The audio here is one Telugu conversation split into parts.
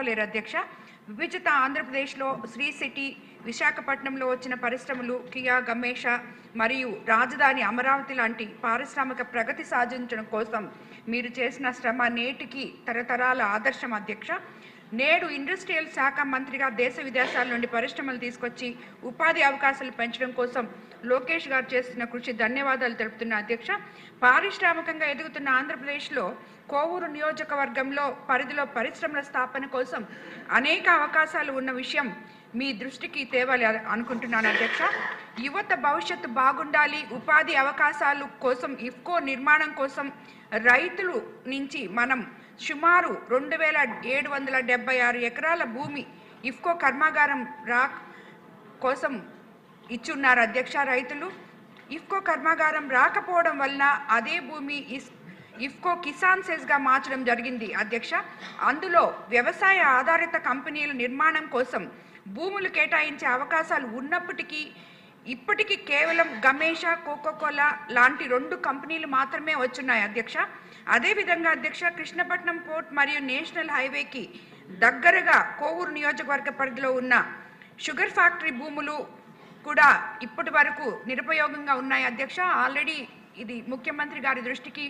లేరు అధ్యక్ష. విభజిత ఆంధ్రప్రదేశ్లో శ్రీ సిటీ, విశాఖపట్నంలో వచ్చిన పరిశ్రమలు కియా, గమేష మరియు రాజధాని అమరావతి లాంటి పారిశ్రామిక ప్రగతి సాధించడం కోసం మీరు చేసిన శ్రమ నేటికి తరతరాల ఆదర్శం అధ్యక్ష. నేడు ఇండస్ట్రియల్ శాఖ మంత్రిగా దేశ విదేశాల నుండి పరిశ్రమలు తీసుకొచ్చి ఉపాధి అవకాశాలు పెంచడం కోసం లోకేష్ గారు చేస్తున్న కృషి ధన్యవాదాలు తెలుపుతున్న అధ్యక్ష. పారిశ్రామికంగా ఎదుగుతున్న ఆంధ్రప్రదేశ్లో కోవూరు నియోజకవర్గంలో పరిధిలో పరిశ్రమల స్థాపన కోసం అనేక అవకాశాలు ఉన్న విషయం మీ దృష్టికి తేవాలి అనుకుంటున్నాను అధ్యక్ష. యువత భవిష్యత్తు బాగుండాలి, ఉపాధి అవకాశాలు కోసం ఇఫ్కో నిర్మాణం కోసం రైతులు నుంచి మనం సుమారు 2776 ఎకరాల భూమి ఇఫ్కో కర్మాగారం కోసం ఇచ్చున్నారు అధ్యక్ష. రైతులు ఇఫ్కో కర్మాగారం రాకపోవడం వలన అదే భూమి ఇఫ్కో కిసాన్ సెజ్గా మార్చడం జరిగింది అధ్యక్ష. అందులో వ్యవసాయ ఆధారిత కంపెనీల నిర్మాణం కోసం భూములు కేటాయించే అవకాశాలు ఉన్నప్పటికీ ఇప్పటికీ కేవలం గమేష, కోకోకోలా లాంటి 2 కంపెనీలు మాత్రమే వచ్చున్నాయి అధ్యక్ష. అదేవిధంగా అధ్యక్ష, కృష్ణపట్నం పోర్ట్ మరియు నేషనల్ హైవేకి దగ్గరగా కోవూరు నియోజకవర్గ పరిధిలో ఉన్న షుగర్ ఫ్యాక్టరీ భూములు కూడా ఇప్పటి వరకు నిరుపయోగంగా ఉన్నాయి అధ్యక్ష. ఆల్రెడీ ఇది ముఖ్యమంత్రి గారి దృష్టికి,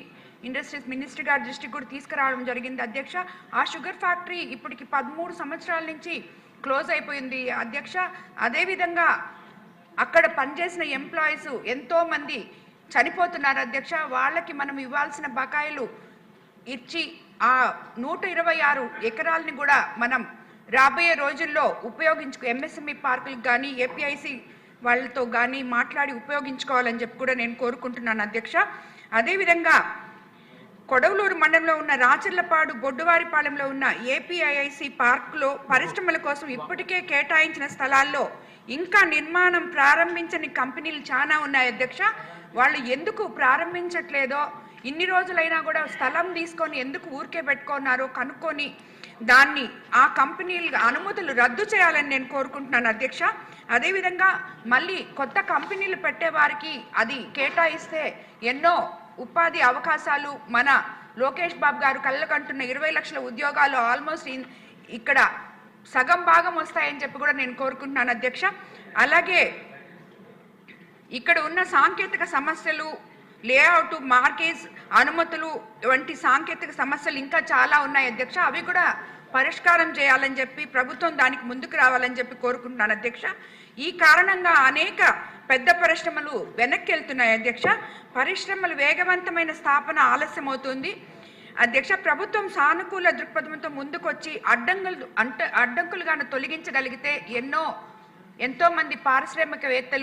ఇండస్ట్రీస్ మినిస్టర్ గారి దృష్టికి కూడా తీసుకురావడం జరిగింది అధ్యక్ష. ఆ షుగర్ ఫ్యాక్టరీ ఇప్పటికి 13 సంవత్సరాల నుంచి క్లోజ్ అయిపోయింది అధ్యక్ష. అదేవిధంగా అక్కడ పనిచేసిన ఎంప్లాయీస్ ఎంతోమంది చనిపోతున్నారు అధ్యక్ష. వాళ్ళకి మనం ఇవ్వాల్సిన బకాయిలు ఇచ్చి ఆ 126 ఎకరాలని కూడా మనం రాబోయే రోజుల్లో ఎంఎస్ఎంఈ పార్కులకు కానీ ఏపీఐసి వాళ్ళతో కానీ మాట్లాడి ఉపయోగించుకోవాలని చెప్పి కూడా నేను కోరుకుంటున్నాను అధ్యక్ష. అదేవిధంగా కొడవలూరు మండలంలో ఉన్న రాచర్లపాడు, బొడ్డువారిపాలెంలో ఉన్న ఏపీఐఐసి పార్కులో పరిశ్రమల కోసం ఇప్పటికే కేటాయించిన స్థలాల్లో ఇంకా నిర్మాణం ప్రారంభించని కంపెనీలు చాలా ఉన్నాయి అధ్యక్ష. వాళ్ళు ఎందుకు ప్రారంభించట్లేదో, ఇన్ని రోజులైనా కూడా స్థలం తీసుకొని ఎందుకు ఊరికే పెట్టుకున్నారో కనుక్కొని దాన్ని ఆ కంపెనీలు అనుమతులు రద్దు చేయాలని నేను కోరుకుంటున్నాను అధ్యక్ష. అదేవిధంగా మళ్ళీ కొత్త కంపెనీలు పెట్టే వారికి అది కేటాయిస్తే ఎన్నో ఉపాధి అవకాశాలు మన లోకేష్ బాబు గారు కళ్ళకంటున్న 20 లక్షల ఉద్యోగాలు ఆల్మోస్ట్ ఇక్కడ సగం భాగం వస్తాయని చెప్పి కూడా నేను కోరుకుంటున్నాను అధ్యక్ష. అలాగే ఇక్కడ ఉన్న సాంకేతిక సమస్యలు, లేఅవుట్, మార్కేజ్ అనుమతులు వంటి సాంకేతిక సమస్యలు ఇంకా చాలా ఉన్నాయి అధ్యక్ష. అవి కూడా పరిష్కారం చేయాలని చెప్పి ప్రభుత్వం దానికి ముందుకు రావాలని చెప్పి కోరుకుంటున్నాను అధ్యక్ష. ఈ కారణంగా అనేక పెద్ద పరిశ్రమలు వెనక్కి వెళ్తున్నాయి అధ్యక్ష. పరిశ్రమలు వేగవంతమైన స్థాపన ఆలస్యం అవుతుంది అధ్యక్ష. ప్రభుత్వం సానుకూల దృక్పథంతో ముందుకొచ్చి అడ్డంకులుగాను తొలగించగలిగితే ఎంతో మంది పారిశ్రామికవేత్తలు